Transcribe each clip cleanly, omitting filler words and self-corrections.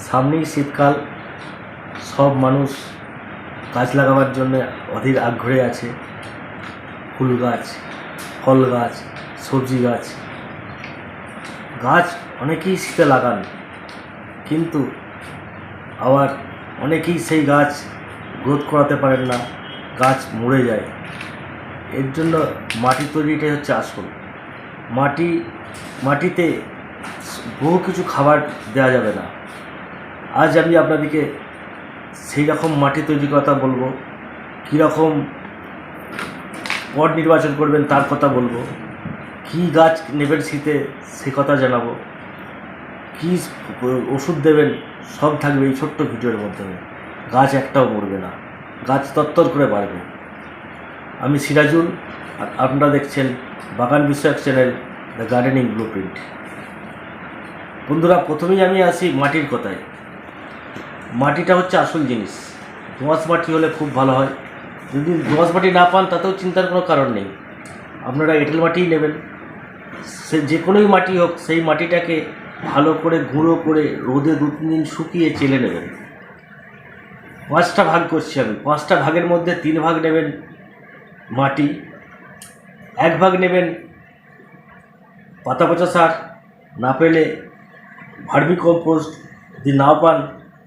সামনেই শীতকাল, সব মানুষ গাছ লাগাবার জন্য অধীর আগ্রহে আছে। ফুল গাছ, ফল গাছ, সবজি গাছ। গাছ অনেকেই শীতে লাগান, কিন্তু আবার অনেকেই সেই গাছ গ্রোথ করাতে পারেন না, গাছ মরে যায়। এর জন্য মাটি তৈরিটাই হচ্ছে আসল। মাটিতে বহু কিছু খাবার দেওয়া যাবে না। আজ আমি আপনাদেরকে সেই রকম মাটি তৈরি কথা বলবো, কীরকম পট নির্বাচন করবেন তার কথা বলবো, কী গাছ নেবেন শীতে সে কথা জানাবো, কী ওষুধ দেবেন সব থাকবে এই ছোট্ট ভিডিওর মাধ্যমে। গাছ একটাও মরবে না, গাছ তত্তর করে বাড়বে। আমি সিরাজুল, আর আপনারা দেখছেন বাগান বিষয়ক চ্যানেল দ্য গার্ডেনিং ব্লুপ্রিন্ট। বন্ধুরা, প্রথমেই আমি আসি মাটির কথায়। মাটিটা হচ্ছে আসল জিনিস। দোআঁশ মাটি হলে খুব ভালো হয়। যদি দোআঁশ মাটি না পান তাতেও চিন্তার কোনো কারণ নেই, আপনারা এঁটেল মাটিই নেবেন। সে যে কোনোই মাটি হোক, সেই মাটিটাকে ভালো করে গুঁড়ো করে রোদে 2-3 দিন শুকিয়ে চেলে নেবেন। 5টা ভাগ করছি আমি। 5টা ভাগের মধ্যে 3 ভাগ নেবেন মাটি, 1 ভাগ নেবেন পাতা পচা সার, না পেলে ভার্মি কম্পোস্ট, যদি নাও পান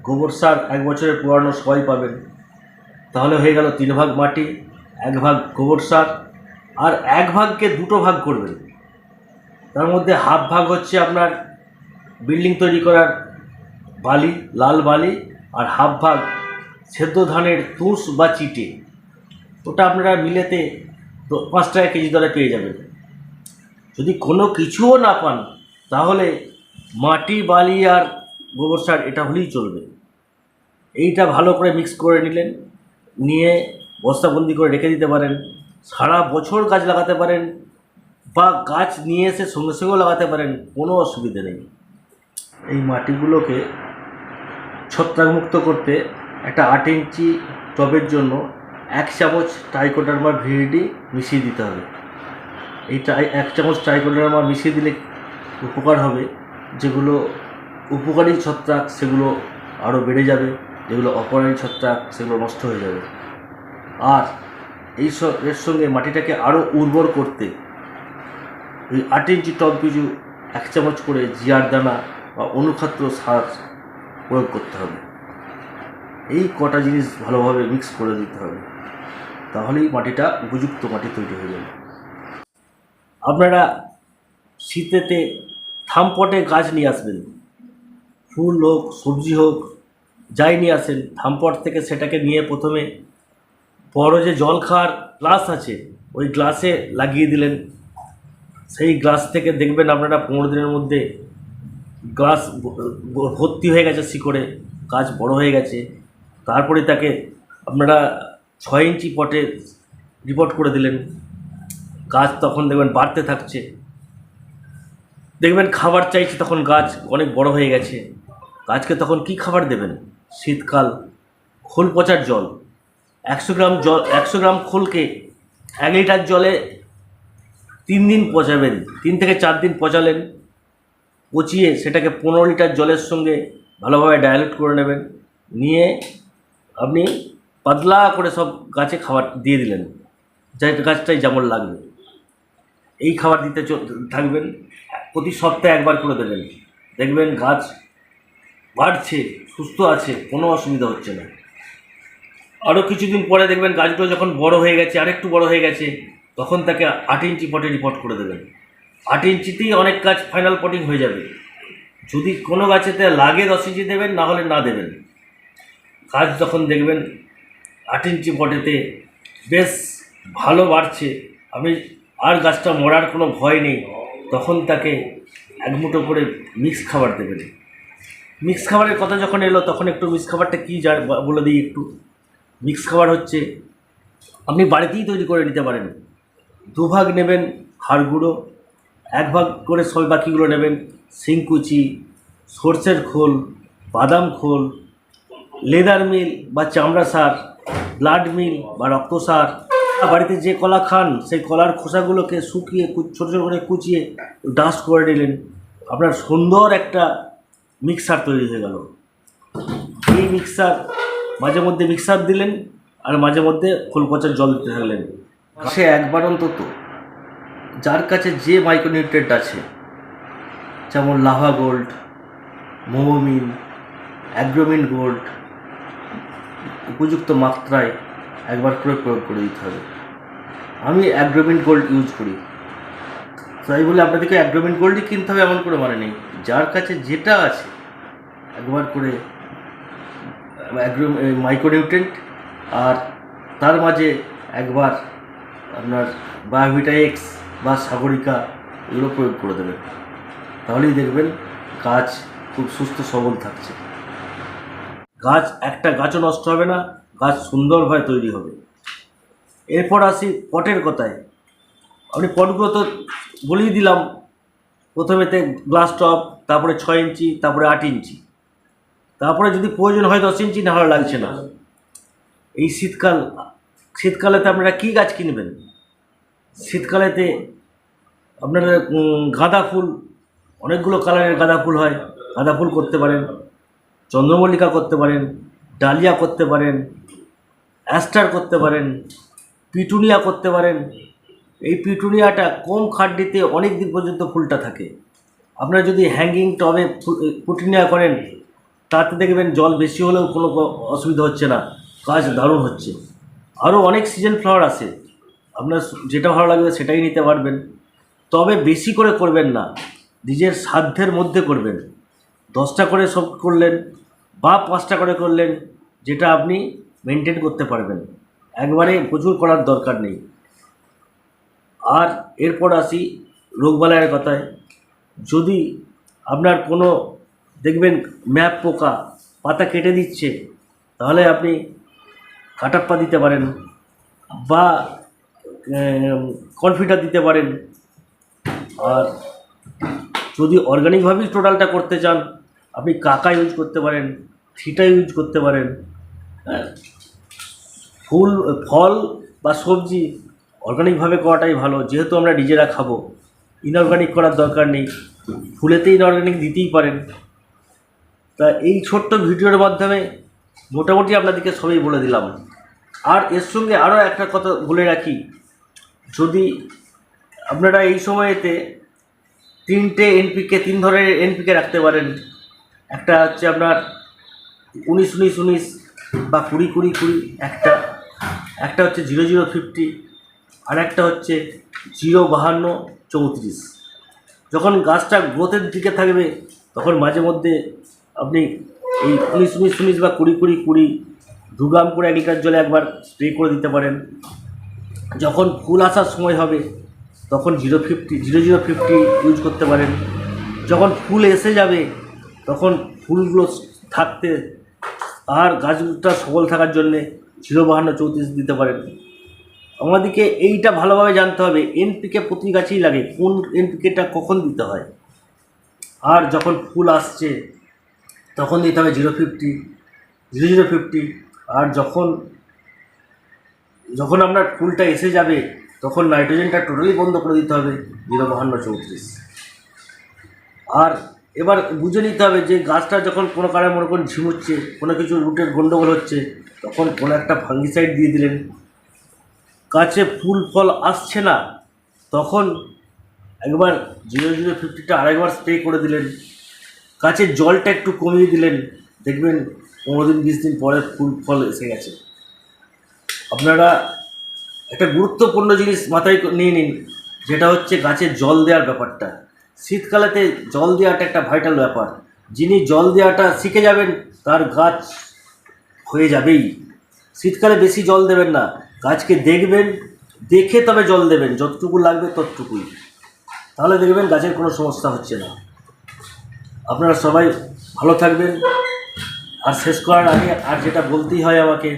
গোবর সার 1 বছরের পুরানো সবাই পাবেন। তাহলে হয়ে গেল 3 ভাগ মাটি, 1 ভাগ গোবর সার। আর 1 ভাগকে 2টো ভাগ করবেন। তার মধ্যে হাফ ভাগ হচ্ছে আপনার বিল্ডিং তৈরি করার বালি, লাল বালি, আর হাফ ভাগ সেদ্ধ ধানের তুষ বা চিটে। ওটা আপনারা মিলেতে 5 টাকা কেজি দরে পেয়ে যাবেন। যদি কোনো কিছুও না পান তাহলে মাটি, বালি আর গোবর সার এটা হলেই চলবে। এইটা ভালো করে মিক্স করে নিলেন, নিয়ে বস্তাবন্দি করে রেখে দিতে পারেন। সারা বছর গাছ লাগাতে পারেন, বা গাছ নিয়ে এসে সঙ্গে সঙ্গেও লাগাতে পারেন, কোনো অসুবিধে নেই। এই মাটিগুলোকে ছত্রাকমুক্ত করতে একটা 8 ইঞ্চি টবের জন্য 1 চামচ ট্রাইকোডার্মা ভিরিডি মিশিয়ে দিতে হবে। এইটা 1 চামচ ট্রাইকোডার্মা মিশিয়ে দিলে উপকার হবে। যেগুলো উপকারী ছত্রাক সেগুলো আরও বেড়ে যাবে, যেগুলো অপকারী ছত্রাক সেগুলো নষ্ট হয়ে যাবে। আর এর সঙ্গে মাটিটাকে আরও উর্বর করতে ওই 8 ইঞ্চি টব পিছু 1 চামচ করে জিয়ার দানা বা অনুখাদ্য সার প্রয়োগ করতে হবে। এই কটা জিনিস ভালোভাবে মিক্স করে দিতে হবে, তাহলেই মাটিটা উপযুক্ত মাটি তৈরি হয়ে যাবে। আপনারা শীতেতে থামপটে গাছ নিয়ে আসবেন, ফুল হোক সবজি হোক যাই নিয়ে আসেন। থামপট থেকে সেটাকে নিয়ে প্রথমে বড় যে জল খাওয়ার গ্লাস আছে ওই গ্লাসে লাগিয়ে দিলেন। সেই গ্লাস থেকে দেখবেন আপনারা 15 দিনের মধ্যে গাছ ভর্তি হয়ে গেছে শিকড়ে, গাছ বড় হয়ে গেছে। তারপরে তাকে আপনারা 6 ইঞ্চি পটে রিপোর্ট করে দিলেন। গাছ তখন দেখবেন বাড়তে থাকছে, দেখবেন খাবার চাইছে, তখন গাছ অনেক বড় হয়ে গেছে। গাছকে তখন কি খাবার দেবেন? শীতকাল, খোল পচার জল। 100 গ্রাম খোলকে 1 লিটার জলে 3 দিন পচাবেন। 3 থেকে 4 দিন পচালেন, পচিয়ে সেটাকে 15 লিটার জলের সঙ্গে ভালোভাবে ডাইলুট করে নেবেন। নিয়ে আপনি পাতলা করে সব গাছে খাবার দিয়ে দিলেন, যাই গাছটাই যেমন লাগবে। এই খাবার দিতে থাকবেন, প্রতি সপ্তাহে 1 বার করে দেবেন। দেখবেন গাছ বাড়ছে, সুস্থ আছে, কোনো অসুবিধা হচ্ছে না। আরও কিছুদিন পরে দেখবেন গাছগুলো যখন বড় হয়ে গেছে, আরেকটু বড় হয়ে গেছে, তখন তাকে 8 ইঞ্চি পটে রিপোর্ট করে দেবেন। 8 ইঞ্চিতেই অনেক গাছ ফাইনাল পটিং হয়ে যাবে। যদি কোনো গাছেতে লাগে 10 ইঞ্চি দেবেন, না হলে না দেবেন। গাছ যখন দেখবেন 8 ইঞ্চি পটেতে বেশ ভালো বাড়ছে, আমি আর গাছটা মরার কোনো ভয় নেই, তখন তাকে 1 মুঠো করে মিক্স খাবার দেবেন। মিক্স খাবারের কথা যখন এলো, তখন একটু মিক্স খাবারটা কী বলে দিই একটু। মিক্স খাবার হচ্ছে আপনি বাড়িতেই তৈরি করে নিতে পারেন। 2 ভাগ নেবেন হাড় গুঁড়ো, 1 ভাগ করে সব বাকিগুলো নেবেন শিংকুচি, সর্ষের খোল, বাদাম খোল, লেদার মিল বা চামড়া সার, ব্লাড মিল বা রক্ত সার। বাড়িতে যে কলা খান সেই কলার খোসাগুলোকে শুকিয়ে ছোটো ছোটো করে কুচিয়ে ডাস্ট করে নিলেন, আপনার সুন্দর একটা মিক্সার তৈরি হয়ে গেল। মাঝে মধ্যে মিক্সার দিলেন আর মাঝে মধ্যে খোল পচার জল দিতে থাকলেন। সে একবার অন্তত যার কাছে যে মাইক্রোনিউট্রিয়েন্ট আছে, যেমন লাভা গোল্ড, মোমোমিন, অ্যাগ্রোমিন গোল্ড, উপযুক্ত মাত্রায় একবার করে প্রয়োগ করে দিতে হবে। আমি অ্যাগ্রোমিন গোল্ড ইউজ করি, তাই বলে আপনাদেরকে অ্যাগ্রোমিন গোল্ডই কিনতে হবে এমন করে মানে নেই। যার কাছে যেটা আছে একবার করে মাইক্রোনিউট্রিয়েন্ট আর তার মাঝে একবার আপনার বায়োভিটা এক্স বা সাগরিকা এগুলো প্রয়োগ করে দেবেন, তাহলেই দেখবেন গাছ খুব সুস্থ সবল থাকছে। একটা গাছও নষ্ট হবে না, গাছ সুন্দরভাবে তৈরি হবে। এরপর আসি পটের কথায়। আপনি পটগুলো তো বলেই দিলাম, প্রথমেতে গ্লাস টপ, তারপরে 6 ইঞ্চি, তারপরে 8 ইঞ্চি, তারপরে যদি প্রয়োজন হয় 10 ইঞ্চি, না হলে লাগছে না। এই শীতকালেতে আপনারা কী গাছ কিনবেন? শীতকালেতে আপনারা গাঁদা ফুল, অনেকগুলো কালারের গাঁদা ফুল হয়, গাঁদা ফুল করতে পারেন, চন্দ্রমল্লিকা করতে পারেন, ডালিয়া করতে পারেন, অ্যাস্টার করতে পারেন, পিটুনিয়া করতে পারেন। এই পিটুনিয়াটা কম খাটনিতে অনেক দিন পর্যন্ত ফুলটা থাকে। আপনারা যদি হ্যাঙ্গিং টবে পিটুনিয়া করেন, তাতে দেখবেন জল বেশি হলেও কোনো অসুবিধা হচ্ছে না, গাছ দারুণ হচ্ছে। আরও অনেক সিজন ফ্লাওয়ার আছে, আপনার যেটা ভালো লাগবে সেটাই নিতে পারবেন। তবে বেশি করে করবেন না, নিজের সাধ্যের মধ্যে করবেন। 10টা করে সব করলেন বা 5টা করে করলেন, যেটা আপনি মেনটেন করতে পারবেন। একবারে প্রচুর করার দরকার নেই। আর এরপর আসি রোগবালাইয়ের কথায়। যদি আপনার কোনো দেখবেন ম্যাপ পোকা পাতা কেটে দিচ্ছে, তাহলে আপনি কাটাপ্পা দিতে পারেন বা কনফিডার দিতে পারেন। আর যদি অর্গানিকভাবেই টোটালটা করতে চান, আপনি কাকা ইউজ করতে পারেন, থিটা ইউজ করতে পারেন। ফল বা সবজি অর্গানিকভাবে করাটাই ভালো, যেহেতু আমরা নিজেরা খাবো। ইনঅর্গানিক করার দরকার নেই, ফুলেতে ইনঅর্গানিক দিতেই পারেন। তা এই ছোট্ট ভিডিওর মাধ্যমে মোটামুটি আপনাদেরকে সবই বলে দিলাম। আর এর সঙ্গে আরও একটা কথা বলে রাখি, যদি আপনারা এই সময়েতে 3টে এনপিকে, 3 ধরনের এনপিকে রাখতে পারেন। একটা হচ্ছে আপনার 19-19-19 বা 20-20-20, একটা হচ্ছে 00-50, আর একটা হচ্ছে 0-52-34। যখন গাছটা গ্রোথের দিকে থাকবে, তখন মাঝে মধ্যে আপনি এই 19-19-19 বা 20-20-20 2 গ্রাম করে 1 লিটার জলে একবার স্প্রে করে দিতে পারেন। যখন ফুল আসার সময় হবে, তখন 00-50 ইউজ করতে পারেন। যখন ফুল এসে যাবে, তখন ফুলগুলো থাকতে আর গাছটা সবল থাকার জন্যে 0-52-34 দিতে পারেন। আমাদেরকে এইটা ভালোভাবে জানতে হবে, এনপিকে প্রতি গাছেই লাগে, কোন এনপিকেটা কখন দিতে হয়। আর যখন ফুল আসছে তখন দিতে হবে 0-50। আর যখন আপনার ফুলটা এসে যাবে, তখন নাইট্রোজেনটা টোটালি বন্ধ করে দিতে হবে, 0-52-34। আর এবার বুঝে নিতে হবে যে গাছটা যখন কোনো কারণে মনে করুন ঝিমুচ্ছে, কোনো কিছু রুটের গণ্ডগোল হচ্ছে, তখন কোনো একটা ফাঙ্গিসাইড দিয়ে দিলেন। গাছে ফুল ফল আসছে না, তখন একবার 00-50টা আরেকবার স্প্রে করে দিলেন। গাছের জলটা একটু কমিয়ে দিলেন, দেখবেন 15-20 দিন পরে ফুল ফল এসে গেছে। আপনারা একটা গুরুত্বপূর্ণ জিনিস মাথায় নিয়ে নিন, যেটা হচ্ছে গাছের জল দেওয়ার ব্যাপারটা। শীতকালেতে জল দেওয়াটা একটা ভাইটাল ব্যাপার। যিনি জল দেওয়াটা শিখে যাবেন, তার গাছ হয়ে যাবেই। শীতকালে বেশি জল দেবেন না, গাছকে দেখবেন, দেখে তবে জল দেবেন, যতটুকু লাগবে ততটুকুই, তাহলে দেখবেন গাছের কোনো সমস্যা হচ্ছে না। আপনারা সবাই ভালো থাকবেন। আর শেষ করার আগে আর যেটা বলতেই হয় আমাকে,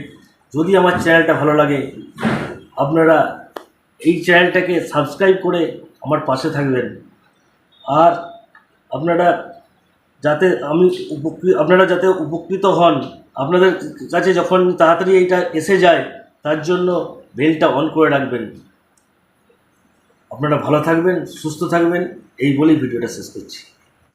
যদি আমার চ্যানেলটা ভালো লাগে, আপনারা এই চ্যানেলটাকে সাবস্ক্রাইব করে আমার পাশে থাকবেন। আর আপনারা যাতে উপকৃত হন, আপনাদের কাছে যখন তাড়াতাড়ি এইটা এসে যায়, তার জন্য বেলটা অন করে রাখবেন। আপনারা ভালো থাকবেন, সুস্থ থাকবেন, এই বলেই ভিডিওটা শেষ করছি।